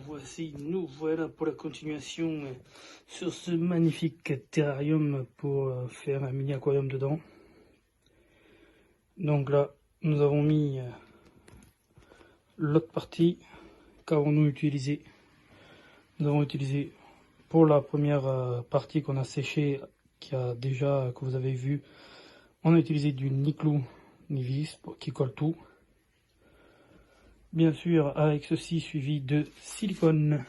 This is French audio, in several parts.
voici, nous voilà pour la continuation sur ce magnifique terrarium pour faire un mini aquarium dedans. Donc là, nous avons mis l'autre partie qu'avons-nous utilisé. Nous avons utilisé pour la première partie qu'on a séchée, que vous avez vu, on a utilisé du Niclou Nivis qui colle tout. Bien sûr, avec ceci suivi de silicone.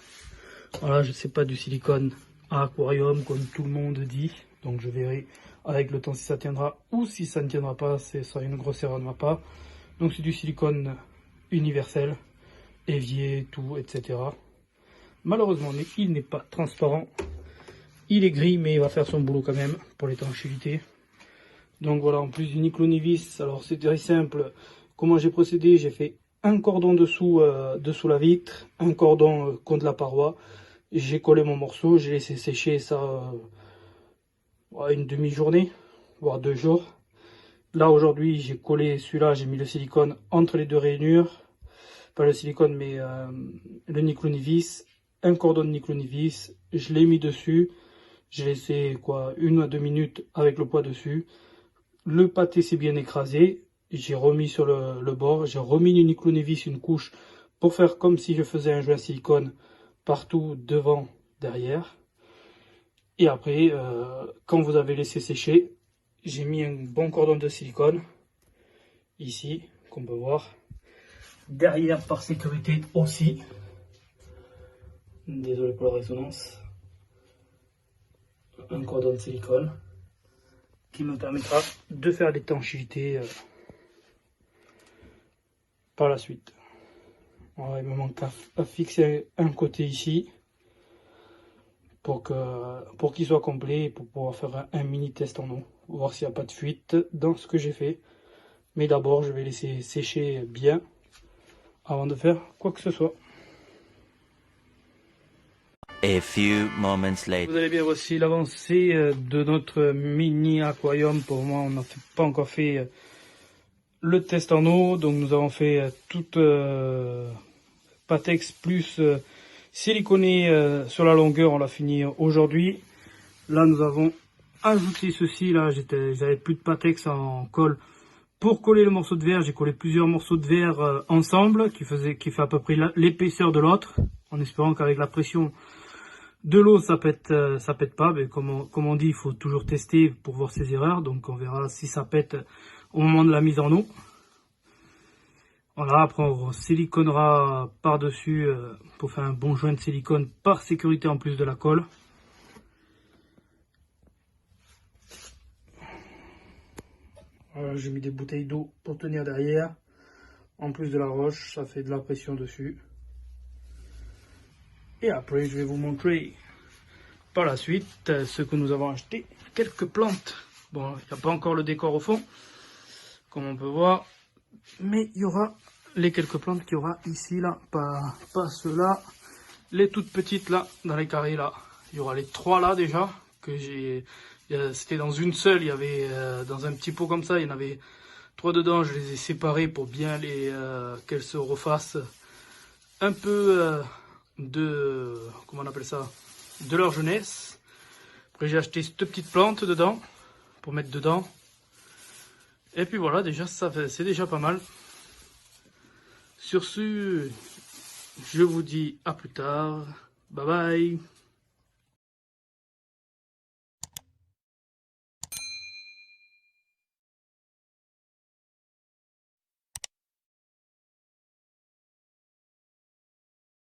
Voilà, je sais pas du silicone à aquarium comme tout le monde dit. Donc je verrai avec le temps si ça tiendra ou si ça ne tiendra pas. Ce sera une grosse erreur de ma part. Donc c'est du silicone universel, évier, tout, etc. Malheureusement, il n'est pas transparent. Il est gris, mais il va faire son boulot quand même pour l'étanchéité. Donc voilà, en plus du Niclou Nivis, alors c'est très simple. Comment j'ai procédé? J'ai fait un cordon dessous la vitre, un cordon contre la paroi. J'ai collé mon morceau, j'ai laissé sécher ça une demi-journée, voire 2 jours. Là aujourd'hui j'ai collé celui-là, j'ai mis le silicone entre les deux rainures. Pas le silicone mais le Niclou Nivis, un cordon de Niclou Nivis, je l'ai mis dessus. J'ai laissé 1 à 2 minutes avec le poids dessus. Le pâté s'est bien écrasé. J'ai remis sur le bord, j'ai remis du Niclou Nivis une couche pour faire comme si je faisais un joint silicone partout, devant, derrière. Et après, quand vous avez laissé sécher, j'ai mis un bon cordon de silicone, ici, qu'on peut voir. Derrière, par sécurité aussi. Désolé pour la résonance. Un cordon de silicone qui me permettra de faire l'étanchéité par la suite. Voilà, il me manque à fixer un côté ici pour qu'il soit complet et pour pouvoir faire un mini test en eau, voir s'il n'y a pas de fuite dans ce que j'ai fait. Mais d'abord je vais laisser sécher bien avant de faire quoi que ce soit. A few moments later. Vous allez bien, voici l'avancée de notre mini aquarium. Pour moi, on n'a pas encore fait le test en eau, donc nous avons fait toute Patex plus siliconé sur la longueur, on l'a fini aujourd'hui. Là nous avons ajouté ceci, là j'avais plus de Patex en colle pour coller le morceau de verre. J'ai collé plusieurs morceaux de verre ensemble qui fait à peu près l'épaisseur de l'autre, en espérant qu'avec la pression de l'eau ça pète pas. Mais comme on dit, il faut toujours tester pour voir ses erreurs, donc on verra si ça pète au moment de la mise en eau. Voilà, après on siliconera par-dessus pour faire un bon joint de silicone par sécurité en plus de la colle. Voilà, j'ai mis des bouteilles d'eau pour tenir derrière. En plus de la roche, ça fait de la pression dessus. Et après, je vais vous montrer par la suite ce que nous avons acheté. Quelques plantes. Bon, il n'y a pas encore le décor au fond, comme on peut voir. Mais il y aura les quelques plantes qu'il y aura ici, là, pas ceux-là, les toutes petites là, dans les carrés là. Il y aura les 3 là déjà, que c'était dans une seule, il y avait dans un petit pot comme ça, il y en avait 3 dedans, je les ai séparés pour bien qu'elles se refassent un peu comment on appelle ça, de leur jeunesse. Après j'ai acheté cette petite plante dedans, pour mettre dedans. Et puis voilà, déjà c'est déjà pas mal. Sur ce, je vous dis à plus tard. Bye bye.